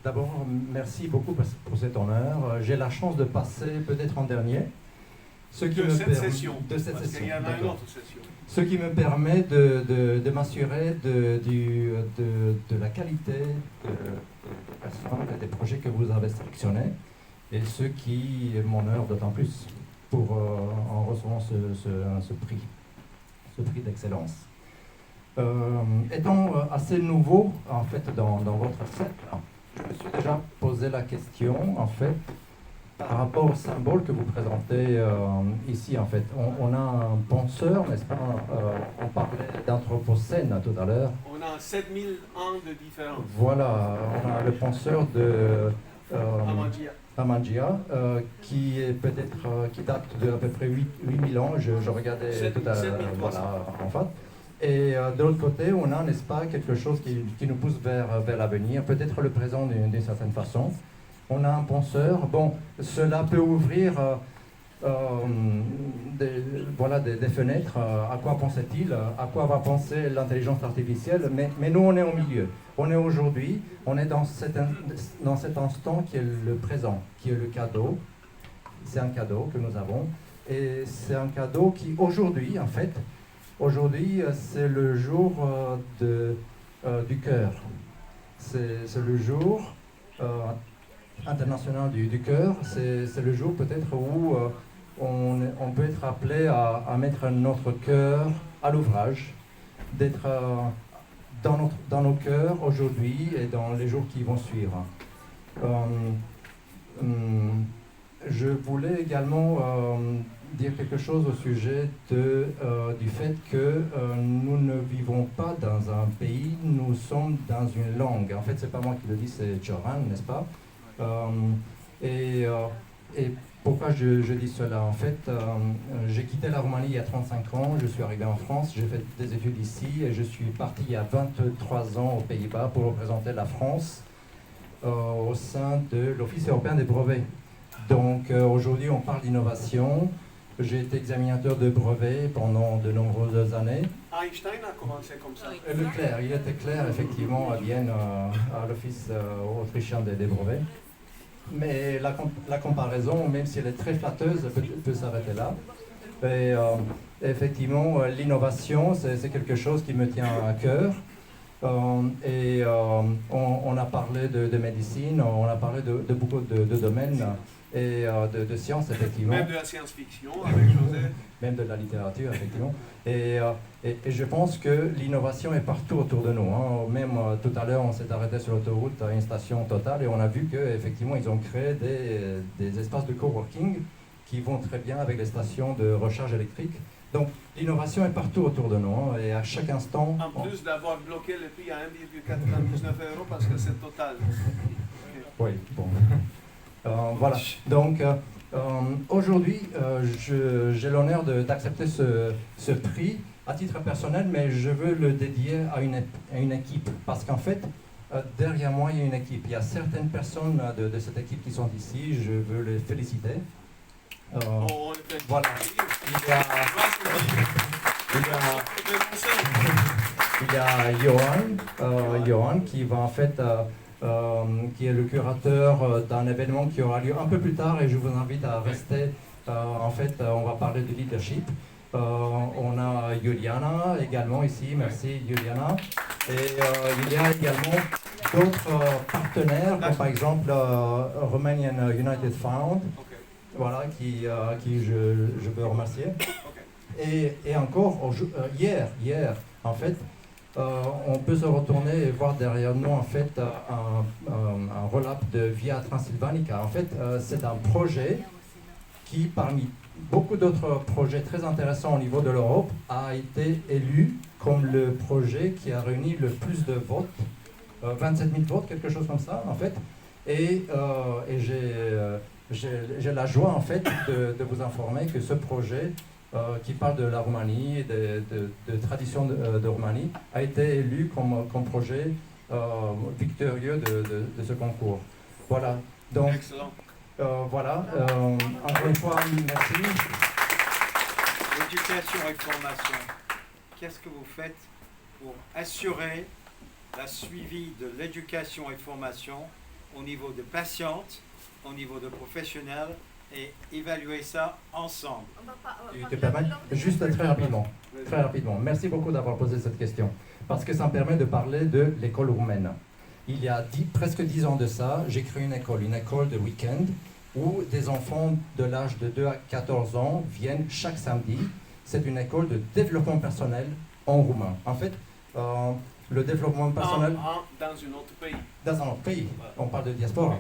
D'abord, merci beaucoup pour cet honneur. J'ai la chance de passer peut-être en dernier. Ce qui de cette session. Il y en a une autre session. Ce qui me permet de m'assurer de la qualité des personnes et des projets que vous avez sélectionnés, et ce qui m'honore d'autant plus en recevant ce prix d'excellence. Étant assez nouveau en fait dans votre cercle, je me suis déjà posé la question en fait par rapport au symbole que vous présentez ici. En fait, on a un penseur, n'est-ce pas? On parlait d'anthropocène tout à l'heure. On a 7000 ans de différence. Voilà, on a le penseur de Amangia, qui est peut-être qui date de à peu près 8000 ans. Je regardais tout à l'heure, voilà, en fait. Et de l'autre côté, on a, n'est-ce pas, quelque chose qui nous pousse vers l'avenir, peut-être le présent d'une certaine façon. On a un penseur. Bon, cela peut ouvrir des fenêtres. À quoi pensait-il? À quoi va penser l'intelligence artificielle? Mais nous, on est au milieu. On est aujourd'hui, on est dans cet instant qui est le présent, qui est le cadeau. C'est un cadeau que nous avons. Et c'est un cadeau qui, aujourd'hui, en fait, c'est le jour du cœur. C'est le jour international du cœur. C'est le jour peut-être où on peut être appelé à mettre notre cœur à l'ouvrage, d'être dans nos cœurs aujourd'hui et dans les jours qui vont suivre. Je voulais également dire quelque chose au sujet du fait que nous ne vivons pas dans un pays, nous sommes dans une langue. En fait, c'est pas moi qui le dis, c'est Cioran, n'est-ce pas? Et pourquoi je dis cela? En fait, j'ai quitté la Roumanie il y a 35 ans, je suis arrivé en France, j'ai fait des études ici et je suis parti il y a 23 ans aux Pays-Bas pour représenter la France au sein de l'Office européen des brevets. Donc aujourd'hui, on parle d'innovation. J'ai été examinateur de brevets pendant de nombreuses années. Einstein a commencé comme ça. Il était clerc effectivement à Vienne, à l'Office autrichien des brevets. Mais la comparaison, même si elle est très flatteuse, peut s'arrêter là. Et effectivement, l'innovation, c'est quelque chose qui me tient à cœur. On a parlé de médecine, on a parlé de beaucoup de domaines et de sciences, effectivement. Même de la science-fiction avec José. Même de la littérature, effectivement. Et je pense que l'innovation est partout autour de nous. Hein. Même tout à l'heure, on s'est arrêté sur l'autoroute à une station Total et on a vu qu'effectivement, ils ont créé des espaces de coworking qui vont très bien avec les stations de recharge électrique. Donc, l'innovation est partout autour de nous, hein, et à chaque instant... En plus d'avoir bloqué le prix à 1,99 € parce que c'est Total. Oui, bon. Voilà. Donc, aujourd'hui, j'ai l'honneur d'accepter ce prix à titre personnel, mais je veux le dédier à une équipe. Parce qu'en fait, derrière moi, il y a une équipe. Il y a certaines personnes de cette équipe qui sont ici. Je veux les féliciter. Voilà. Il y a Johan qui va en fait, qui est le curateur d'un événement qui aura lieu un peu plus tard et je vous invite à rester. En fait, on va parler de leadership. On a Juliana également ici, merci Juliana. Et il y a également d'autres partenaires, comme par exemple Romanian United Fund. Voilà, qui je veux remercier. Et encore, hier, en fait, on peut se retourner et voir derrière nous, en fait, un roll-up de Via Transilvanica. En fait, c'est un projet qui, parmi beaucoup d'autres projets très intéressants au niveau de l'Europe, a été élu comme le projet qui a réuni le plus de votes, 27 000 votes, quelque chose comme ça, en fait. Et j'ai la joie en fait de vous informer que ce projet qui parle de la Roumanie et de tradition de Roumanie a été élu comme projet victorieux de ce concours. Voilà. Donc, excellent. Voilà. Encore une fois, merci. Éducation et formation. qu'est-ce que vous faites pour assurer la suivi de l'éducation et formation au niveau de patientes, au niveau de professionnels et évaluer ça ensemble? Tu te permets juste très rapidement. Très rapidement. Merci beaucoup d'avoir posé cette question. Parce que ça me permet de parler de l'école roumaine. Il y a presque 10 ans de ça, j'ai créé une école de week-end, où des enfants de l'âge de 2 à 14 ans viennent chaque samedi. C'est une école de développement personnel en roumain. En fait, le développement personnel Dans un autre pays. dans un autre pays. On parle de diaspora.